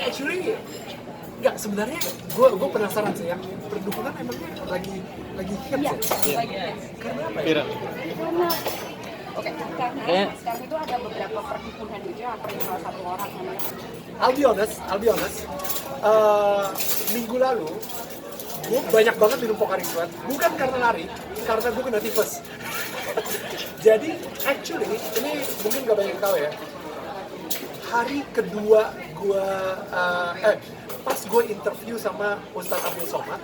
Actually nggak, sebenarnya gue penasaran sih, yang perdukunan emangnya lagi hit Iya, ya? lagi. Karena apa ya? Viral. Karena karena sekarang itu ada beberapa perdukunan gitu yang ada salah satu orang namanya. I'll be honest. Minggu lalu gue banyak banget minum Pocari Sweat, bukan karena lari, karena gue kena tifus. Jadi actually ini mungkin gak banyak yang tahu ya. Hari kedua gue pas gue interview sama Ustadz Abdul Somad,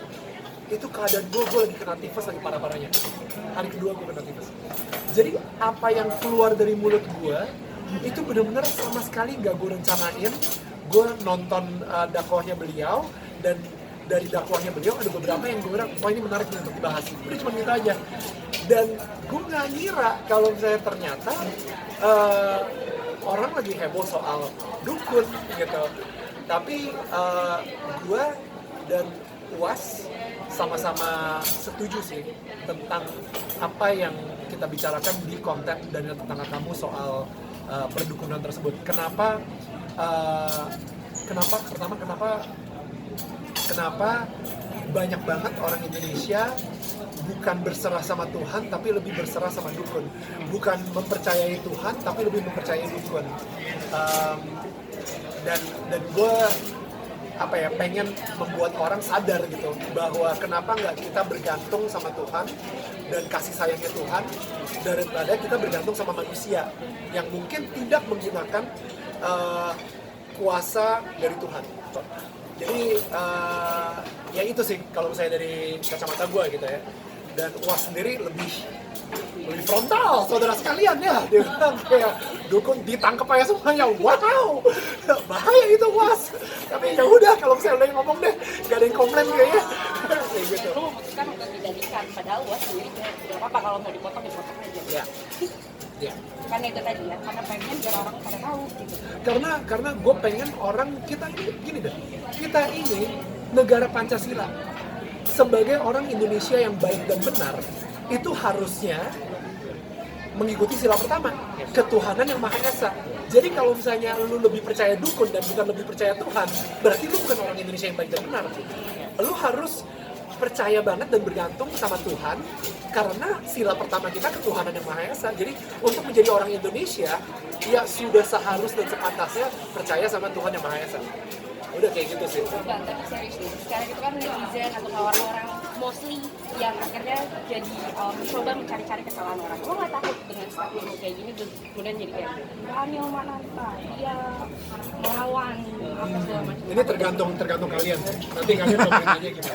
itu keadaan gue lagi kena tifus, lagi parah-parahnya. Hari kedua gue kena tifus. Jadi apa yang keluar dari mulut gue itu benar-benar sama sekali gak gue rencanain. Gue nonton dakwahnya beliau, dan dari dakwahnya beliau ada beberapa yang gue bilang, wah ini menarik nih untuk dibahas. Udah cuma gitu aja. Dan gue nggak ngira kalau misalnya ternyata orang lagi heboh soal dukun gitu. Tapi gue dan UAS sama-sama setuju sih tentang apa yang kita bicarakan di konten dan tetangga kamu soal perdukunan tersebut. Kenapa banyak banget orang Indonesia bukan berserah sama Tuhan tapi lebih berserah sama dukun, bukan mempercayai Tuhan tapi lebih mempercayai dukun. Dan gue pengen membuat orang sadar gitu bahwa kenapa nggak kita bergantung sama Tuhan dan kasih sayangnya Tuhan daripada kita bergantung sama manusia yang mungkin tidak menggunakan kuasa dari Tuhan. Jadi ya itu sih kalau misalnya dari kacamata gue gitu ya. Dan UAS sendiri lebih frontal, saudara sekalian ya. Dia bilang kayak dukun ditangkap aja semuanya. Wow, bahaya itu UAS. Tapi ya udah, kalau misalnya udah ngomong deh, gak ada yang komplain kayaknya. Kayak gitu. Lu memutuskan untuk dijadikan, padahal UAS sendiri tidak apa-apa kalau mau dipotong aja. Ya. Ya. Karena itu tadi ya, karena pengen biar orang pada tahu gitu. Karena gue pengen orang kita ini gini deh. Kita ini negara Pancasila. Sebagai orang Indonesia yang baik dan benar, itu harusnya mengikuti sila pertama, ketuhanan yang Maha Esa. Jadi kalau misalnya lu lebih percaya dukun dan bukan lebih percaya Tuhan, berarti lu bukan orang Indonesia yang baik dan benar. Lu harus percaya banget dan bergantung sama Tuhan, karena sila pertama kita ketuhanan yang Maha Esa. Jadi untuk menjadi orang Indonesia, ya sudah seharusnya dan sepantasnya percaya sama Tuhan yang Maha Esa. Udah kayak gitu sih. Enggak, tapi serius nih. Sekarang itu kan netizen atau orang-orang mostly yang akhirnya jadi mencoba mencari-cari kesalahan orang. Lo nggak takut dengan statement kayak gini kemudian jadi kayak Anil Mananta, dia melawan apa segala macam. Ini tergantung kalian. Nanti kalian komen aja gitu.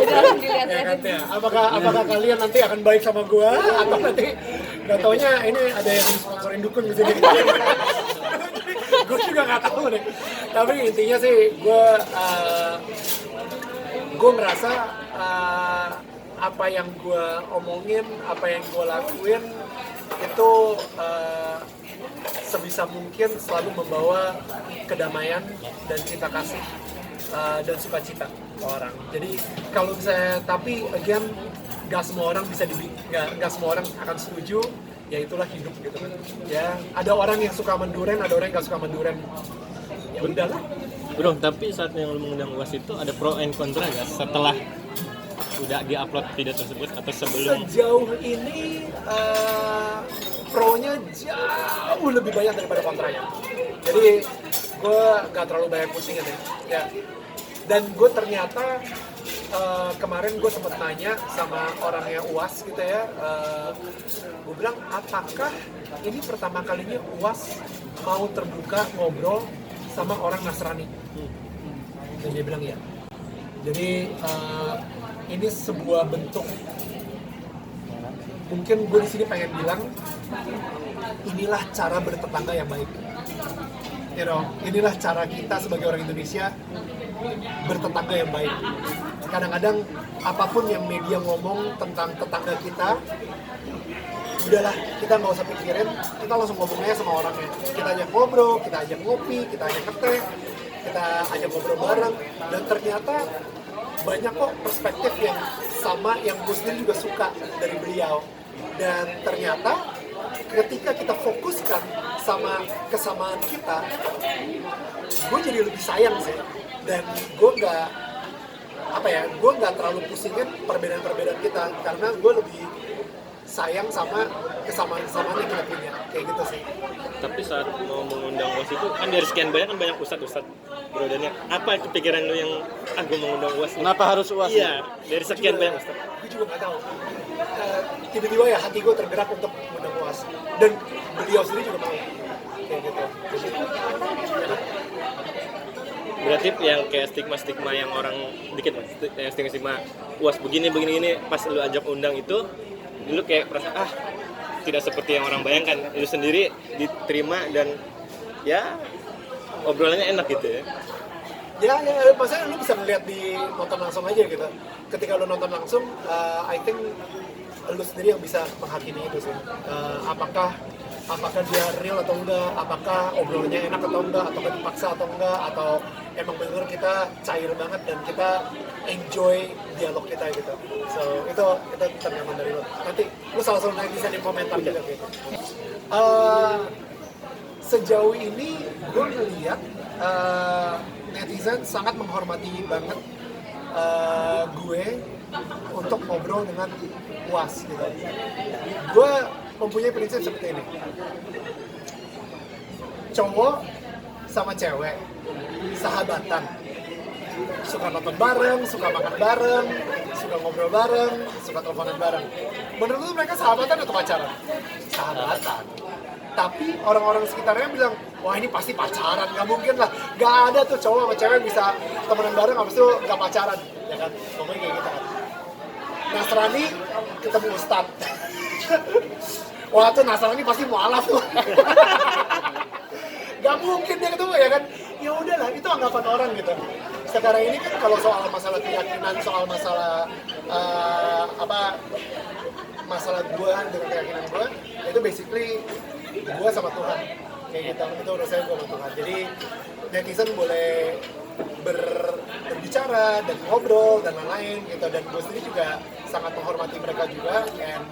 Jangan dilihat Ya aja. kan ya. Apakah kalian nanti akan baik sama gua atau nanti nggak taunya ini ada yang sponsorin dukun di sini. Gue juga nggak tahu deh. Tapi intinya sih gue ngerasa apa yang gue omongin, apa yang gue lakuin itu sebisa mungkin selalu membawa kedamaian dan cinta kasih dan sukacita ke orang. Jadi kalau misalnya, tapi again nggak semua orang bisa nggak semua orang akan setuju. Ya itulah hidup gitu kan. Ya ada orang yang suka menduren, ada orang yang nggak suka menduren. Ya udahlah. Bro, tapi saat yang lu mengundang UAS itu ada pro and kontra nggak setelah udah di-upload video tersebut atau sebelum? Sejauh ini pro-nya jauh lebih banyak daripada kontranya. Jadi gue nggak terlalu banyak pusingin ya. Dan gue ternyata kemarin gue sempat nanya sama orangnya UAS gitu ya, gue bilang apakah ini pertama kalinya UAS mau terbuka ngobrol sama orang Nasrani? Dan dia bilang ya. Jadi ini sebuah bentuk, mungkin gue di sini pengen bilang inilah cara bertetangga yang baik. You know, inilah cara kita sebagai orang Indonesia bertetangga yang baik. Kadang-kadang apapun yang media ngomong tentang tetangga kita, udahlah, kita nggak usah pikirin, kita langsung ngomongnya sama orangnya. Kita ajak ngobrol, kita ajak ngopi, kita ajak ngeteh, kita ajak ngobrol bareng, dan ternyata banyak kok perspektif yang sama yang Muslim juga suka dari beliau. Dan ternyata ketika kita fokuskan sama kesamaan kita, gue jadi lebih sayang sih. Dan gue nggak terlalu pusingin perbedaan-perbedaan kita, karena gue lebih sayang sama kesamaan-kesamaan yang kita punya, kayak gitu sih. Tapi saat mau mengundang UAS itu kan dari sekian banyak kan banyak ustadz bro, dan apa kepikiran lu yang gue mengundang UAS? Kenapa harus UAS? Iya, dari sekian banyak ustadz. Gue juga nggak tahu. Tiba-tiba ya hati gue tergerak untuk mengundang UAS, dan beliau sendiri juga mau, kayak gitu. Berarti yang kayak stigma yang orang dikit mas, yang stigma UAS begini pas lu ajak undang itu, lu kayak merasa tidak seperti yang orang bayangkan, lu sendiri diterima dan ya obrolannya enak gitu ya. Ya, maksudnya lu bisa ngeliat di nonton langsung aja gitu. Ketika lu nonton langsung, I think lu sendiri yang bisa menghakimi itu sih. Apakah dia real atau enggak, apakah obrolannya enak atau enggak, atau dipaksa atau enggak, atau emang bener kita cair banget dan kita enjoy dialog kita gitu. So itu tergantung dari lo. Nanti lu selalu bisa di komentar juga gitu. Sejauh ini gue ngeliat netizen sangat menghormati banget gue untuk ngobrol dengan UAS gitu. Gue mempunyai prinsip seperti ini. Cowok sama cewek sahabatan, suka nonton bareng, suka makan bareng, suka ngobrol bareng, suka teleponan bareng. Menurut lu mereka sahabatan atau pacaran? Sahabatan. Tapi orang-orang sekitarnya bilang, wah ini pasti pacaran, nggak mungkin lah. Nggak ada tuh cowok sama cewek bisa temenan bareng, habis itu nggak pacaran, ya kan? Ngomongnya kayak gitu kan. Nasrani ketemu Ustadz. Wah tuh Nasrani pasti mualaf tuh. Gak mungkin dia ketemu, ya kan? Ya udahlah, itu anggapan orang gitu. Sekarang ini kan kalau soal masalah keyakinan, soal masalah masalah gue dengan keyakinan gue, itu basically gue sama Tuhan, kayak gitu. Itu urusan gue sama Tuhan. Jadi netizen boleh berbicara dan ngobrol dan lain-lain gitu, dan gue sendiri juga sangat menghormati mereka juga, and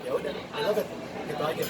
ya udah, I love it, gitu aja.